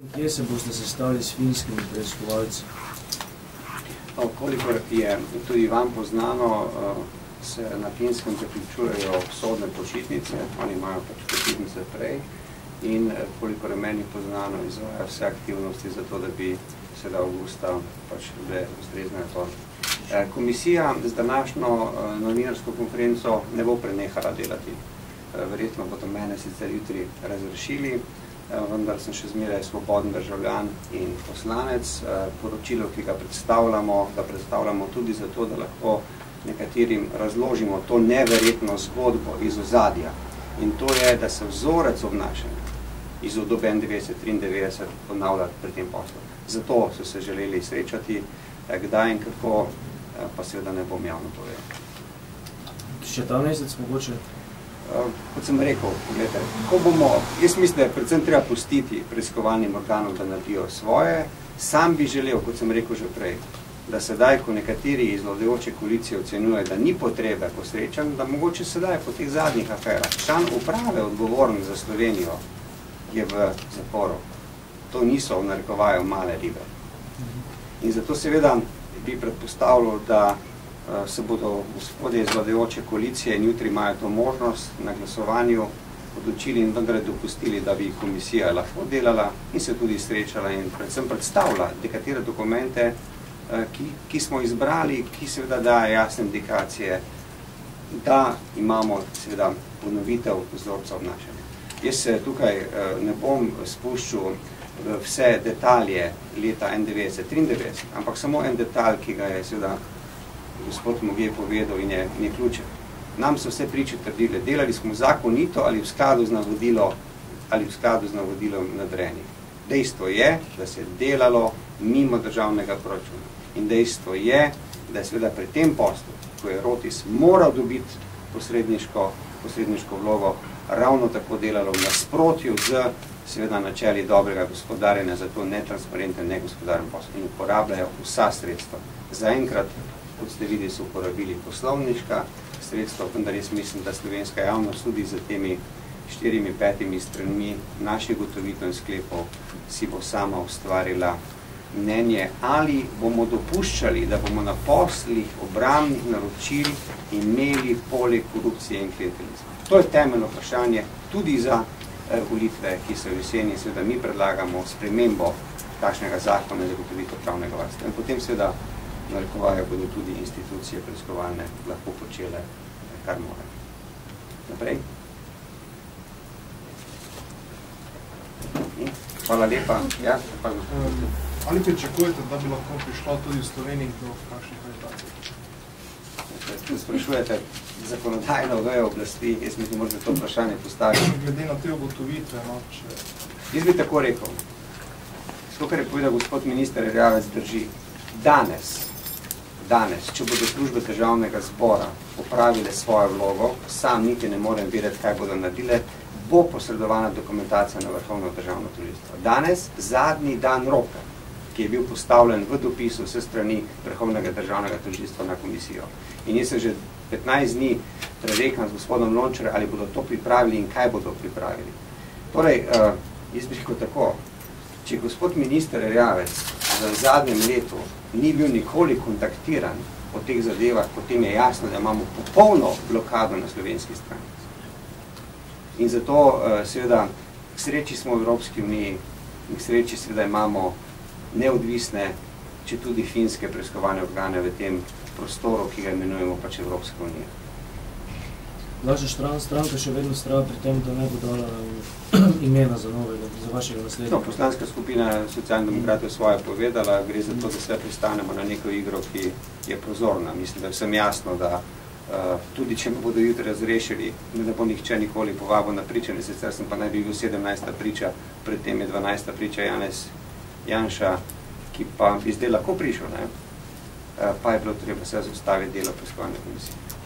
Kje se boste sestali s finskimi preiskovalci? Kolikor je tudi vam poznano, se na Finskem priključujejo sodne počitnice, oni imajo pač počitnice prej in kolikor je meni poznano, izvajajo vse aktivnosti za to, da bi se da avgusta pač bile ustrezne tožbe. Komisija z današnjo novinarsko konferenco ne bo prenehala delati. Verjetno bodo mene sicer jutri razrešili, vendar sem še zmeraj svoboden državljan in poslanec. Poročilo, ki ga predstavljamo tudi zato, da lahko nekaterim razložimo to neverjetno zgodbo iz ozadja. In to je, da se vzorec obnašanja iz obdobja 1993 ponavlja pri tem poslu. Zato so se želeli srečati, kdaj in kako, pa seveda ne bom javno povedal. Še ta mesec mogoče? Kot sem rekel, gledajte, jaz mislim, da je predvsem treba pustiti preiskovalnim organom, da naredijo svoje. Sam bi želel, kot sem rekel že prej, da sedaj, ko nekateri iz vladajoče koalicije ocenjuje, da ni potrebe po srečanju, da mogoče sedaj po teh zadnjih aferah član uprave odgovoren za Slovenijo je v zaporu. To niso v narekovaju male ribe. In zato seveda bi predpostavljal, da se bodo gospodje iz vladajoče koalicije in jutri imajo to možnost na glasovanju odločili in vendar dopustili, da bi komisija lahko delala in se tudi srečala in predvsem predstavila nekatere dokumente, ki smo izbrali, ki seveda daje jasne indikacije, da imamo seveda ponovitev vzorca obnašanja. Jaz se tukaj ne bom spuščal v vse detalje leta 1991, ampak samo en detalj, ki ga je seveda gospod Moge povedal in je ključen. Nam so vse priče trdile, delali smo zakonito ali v skladu z navodilom nadrejenih. Dejstvo je, da se je delalo mimo državnega proračuna. In dejstvo je, da je seveda pri tem poslu, ko je Rotis moral dobiti posredniško vlogo, ravno tako delalo v nasprotju z seveda načeli dobrega gospodarjenja, zato netransparenten, negospodaren posel in uporabljajo vsa sredstva. Zaenkrat, kot ste videli, so uporabili poslovniška sredstva, vendar jaz mislim, da slovenska javnost tudi za temi 4-5 stranmi naših gotovitev in sklepov si bo sama ustvarila mnenje, ali bomo dopuščali, da bomo na poslih obrambnih naročil imeli poleg korupcije in klientelizma. To je temeljno vprašanje tudi za volitve, ki so v jeseni, seveda mi predlagamo spremembo takšnega zakona za zagotovitev pravnega varstva. In potem seveda narekovajo bodo tudi institucije preiskovalne lahko počele, kar morajo. Naprej. Hvala lepa. Ja, pa ali pričakujete, da bi lahko prišlo tudi v Sloveniji do kakšnih aretacij? Sprašujete zakonodajno vejo oblasti, jaz mislim, morate to vprašanje postaviti. Glede na te ugotovitve, Jaz bi tako rekel, to, kar je povedal gospod minister Erjavec, drži. Danes, če bodo službe državnega zbora opravile svojo vlogo, sam niti ne morem vedeti, kaj bodo naredile, bo posredovana dokumentacija na Vrhovno državno tožilstvo. Danes, zadnji dan roka, ki je bil postavljen v dopisu vse strani Vrhovnega državnega tožilstva na komisijo. In jaz se že 15 dni prerekam z gospodom Lončarjem, ali bodo to pripravili in kaj bodo pripravili. Torej, jaz bi rekel tako, če gospod minister Erjavec v zadnjem letu ni bil nikoli kontaktiran o teh zadevah, potem je jasno, da imamo popolno blokado na slovenski strani. In zato seveda k sreči smo v Evropski uniji in k sreči seveda imamo neodvisne, če tudi finske preiskovalne organe v tem prostoru, ki ga imenujemo pač Evropska unija. Vaša stranka še vedno vztraja pri tem, da ne bo dala imena za novega, za vašega naslednika? No, poslanska skupina Socialnih demokratov je svoje povedala, gre za to, da se pristanemo na neko igro, ki je prozorna. Mislim, da je vsem jasno, da tudi če me bodo jutri razrešili, ne bo nihče nikoli povabil na pričanje, sicer sem pa naj bi bil 17. priča, predtem je 12. priča Janez Janša, ki pa bi zdaj lahko prišel, pa je bilo treba se zaustaviti delo preiskovalne komisije.